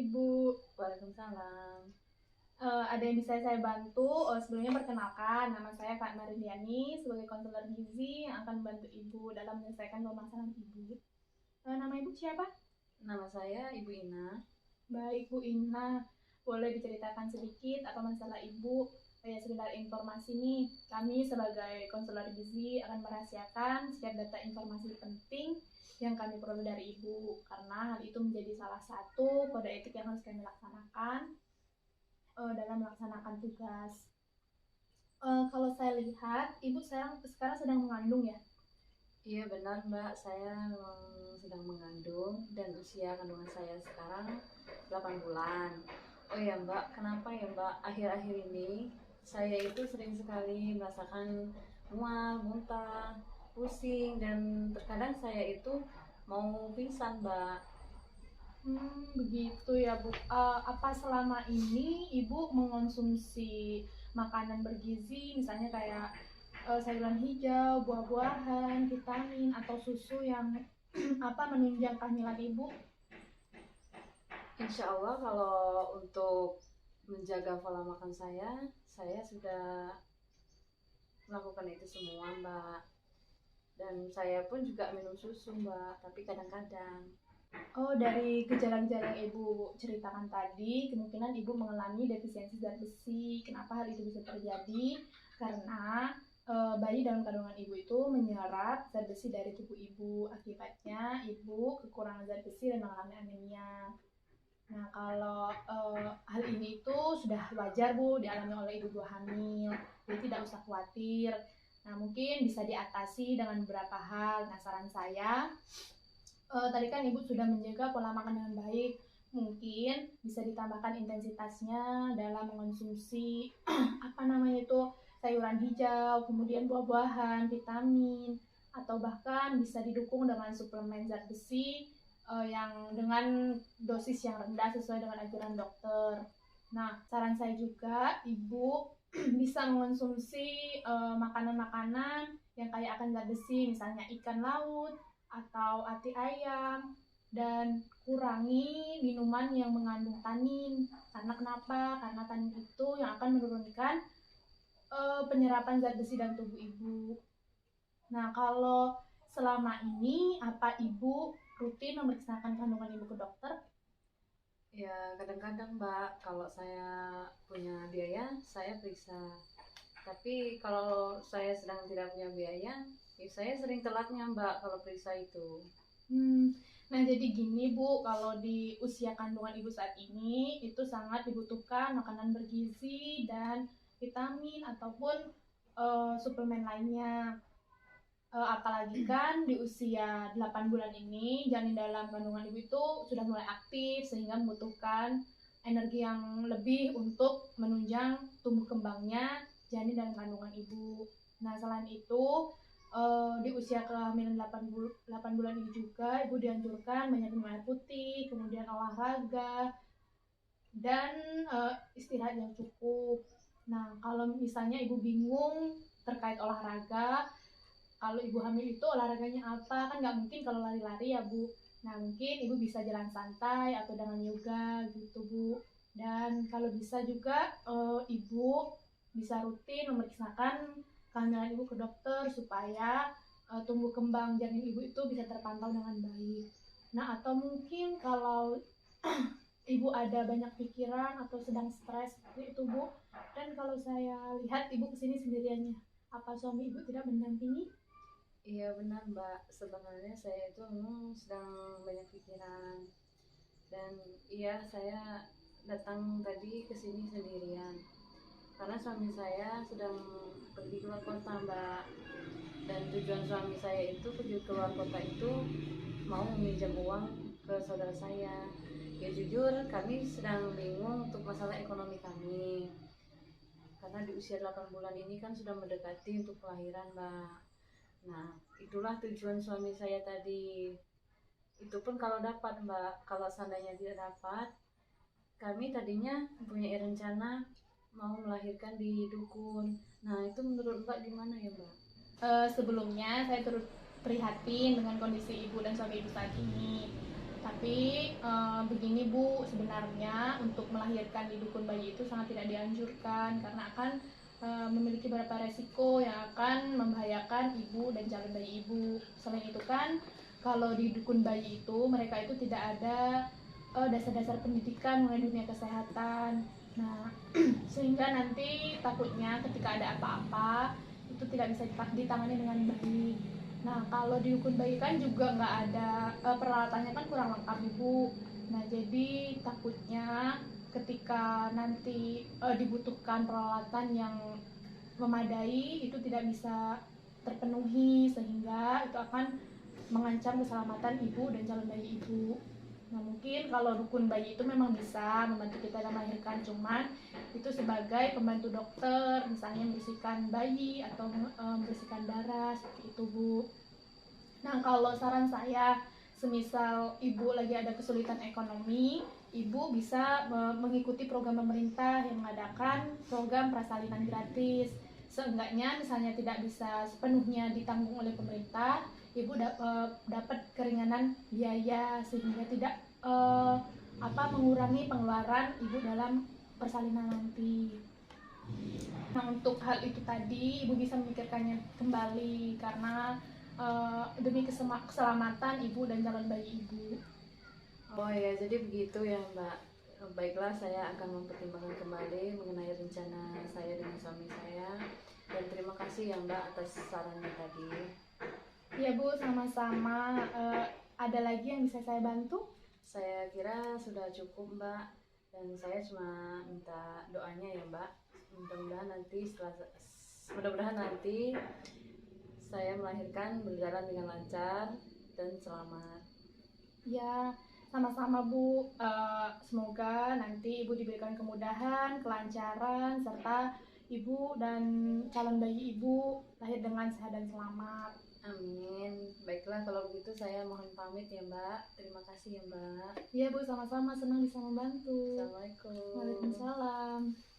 Ibu. Waalaikumsalam. Ada yang bisa saya bantu? Sebelumnya perkenalkan, nama saya Kak Mariliani sebagai konselor gizi yang akan membantu Ibu dalam menyelesaikan permasalahan Ibu. Nama Ibu siapa? Nama saya Ibu Ina. Baik, Bu Ina. Boleh diceritakan sedikit apa masalah Ibu? Ya, sekedar informasi nih, kami sebagai konselor gizi akan merahasiakan setiap data informasi penting yang kami peroleh dari Ibu, karena hal itu menjadi salah satu kode etik yang harus kami laksanakan dalam melaksanakan tugas. Kalau saya lihat, Ibu sekarang sedang mengandung ya? Iya benar Mbak, saya memang sedang mengandung dan usia kandungan saya sekarang 8 bulan. Oh ya Mbak, kenapa ya Mbak akhir-akhir ini saya itu sering sekali merasakan mual, muntah, pusing dan terkadang saya itu mau pingsan Mbak. Begitu ya Bu. Apa selama ini Ibu mengonsumsi makanan bergizi, misalnya kayak sayuran hijau, buah-buahan, vitamin, atau susu yang menunjang kehamilan Ibu? Insya Allah kalau untuk menjaga pola makan saya sudah melakukan itu semua Mbak. Dan saya pun juga minum susu Mbak, tapi kadang-kadang. Oh, dari gejala-gejala yang Ibu ceritakan tadi, kemungkinan Ibu mengalami defisiensi zat besi. Kenapa hal itu bisa terjadi? Karena bayi dalam kandungan Ibu itu menyerap zat besi dari tubuh Ibu. Akibatnya Ibu kekurangan zat besi dan mengalami anemia. Nah, kalau hal ini itu sudah wajar Bu dialami oleh ibu hamil, jadi tidak usah khawatir. Nah, mungkin bisa diatasi dengan beberapa hal. Nah, saran saya, tadi kan Ibu sudah menjaga pola makan dengan baik, mungkin bisa ditambahkan intensitasnya dalam mengonsumsi sayuran hijau, kemudian buah-buahan, vitamin, atau bahkan bisa didukung dengan suplemen zat besi yang dengan dosis yang rendah sesuai dengan anjuran dokter. Nah, saran saya juga Ibu bisa mengonsumsi makanan-makanan yang kaya akan zat besi, misalnya ikan laut atau ati ayam, dan kurangi minuman yang mengandung tanin. Karena kenapa? Karena tanin itu yang akan menurunkan penyerapan zat besi dalam tubuh Ibu. Nah, kalau selama ini apa Ibu rutin memeriksakan kandungan Ibu ke dokter? Ya kadang-kadang Mbak, kalau saya punya biaya, saya periksa. Tapi kalau saya sedang tidak punya biaya, ya saya sering telatnya Mbak kalau periksa itu. Nah, jadi gini Bu, kalau di usia kandungan Ibu saat ini, itu sangat dibutuhkan makanan bergizi dan vitamin ataupun suplemen lainnya. Apalagi kan di usia 8 bulan ini, janin dalam kandungan Ibu itu sudah mulai aktif sehingga membutuhkan energi yang lebih untuk menunjang tumbuh kembangnya janin dalam kandungan Ibu. Nah, selain itu, di usia kehamilan 8 bulan ini juga Ibu dianjurkan banyak minum air putih, kemudian olahraga, dan istirahat yang cukup. Nah, kalau misalnya Ibu bingung terkait olahraga, kalau Ibu hamil itu olahraganya apa? Kan nggak mungkin kalau lari-lari ya Bu. Nah, mungkin Ibu bisa jalan santai atau dengan yoga gitu Bu. Dan kalau bisa juga Ibu bisa rutin memeriksakan kehamilan Ibu ke dokter supaya tumbuh kembang janin Ibu itu bisa terpantau dengan baik. Nah, atau mungkin kalau Ibu ada banyak pikiran atau sedang stres seperti itu Bu. Dan kalau saya lihat Ibu kesini sendiriannya, apa suami Ibu tidak mendampingi? Iya benar Mbak, sebenarnya saya itu memang sedang banyak pikiran. Dan iya saya datang tadi ke sini sendirian. Karena suami saya sedang pergi keluar kota Mbak. Dan tujuan suami saya itu pergi keluar kota itu mau meminjam uang ke saudara saya. Ya jujur kami sedang bingung untuk masalah ekonomi kami. Karena di usia 8 bulan ini kan sudah mendekati untuk kelahiran Mbak. Nah itulah tujuan suami saya tadi. Itu pun kalau dapat Mbak. Kalau seandainya tidak dapat, kami tadinya mempunyai rencana mau melahirkan di dukun. Nah itu menurut Mbak gimana ya Mbak? Sebelumnya saya turut prihatin dengan kondisi Ibu dan suami Ibu saat ini. Tapi begini Bu, sebenarnya untuk melahirkan di dukun bayi itu sangat tidak dianjurkan karena akan memiliki beberapa resiko yang akan membahayakan ibu dan calon bayi ibu. Selain itu kan, kalau di dukun bayi itu mereka itu tidak ada dasar-dasar pendidikan mengenai dunia kesehatan. Nah, sehingga nanti takutnya ketika ada apa-apa itu tidak bisa ditangani dengan baik. Nah, kalau di dukun bayi kan juga nggak ada peralatannya kan kurang lengkap ibu. Nah, jadi takutnya ketika nanti dibutuhkan peralatan yang memadai itu tidak bisa terpenuhi sehingga itu akan mengancam keselamatan ibu dan calon bayi ibu. Nah, mungkin kalau dukun bayi itu memang bisa membantu kita dalam melahirkan, cuman itu sebagai pembantu dokter, misalnya membersihkan bayi atau membersihkan darah seperti itu Bu. Nah, kalau saran saya, semisal ibu lagi ada kesulitan ekonomi, ibu bisa mengikuti program pemerintah yang mengadakan program prasalinan gratis. Seenggaknya misalnya tidak bisa sepenuhnya ditanggung oleh pemerintah, ibu dapat keringanan biaya sehingga tidak mengurangi pengeluaran ibu dalam persalinan nanti. Nah, untuk hal itu tadi ibu bisa memikirkannya kembali karena demi keselamatan ibu dan calon bayi ibu. Oh ya, jadi begitu ya Mbak. Baiklah, saya akan mempertimbangkan kembali mengenai rencana saya dengan suami saya. Dan terima kasih ya Mbak atas sarannya tadi. Ya Bu, sama-sama. Ada lagi yang bisa saya bantu? Saya kira sudah cukup Mbak. Dan saya cuma minta doanya ya Mbak. Mudah-mudahan nanti saya melahirkan berjalan dengan lancar dan selamat. Ya, sama-sama Bu. Semoga nanti Ibu diberikan kemudahan, kelancaran, serta Ibu dan calon bayi Ibu lahir dengan sehat dan selamat. Amin. Baiklah, kalau begitu saya mohon pamit ya Mbak. Terima kasih ya Mbak. Iya Bu, sama-sama, senang bisa membantu. Assalamualaikum. Waalaikumsalam.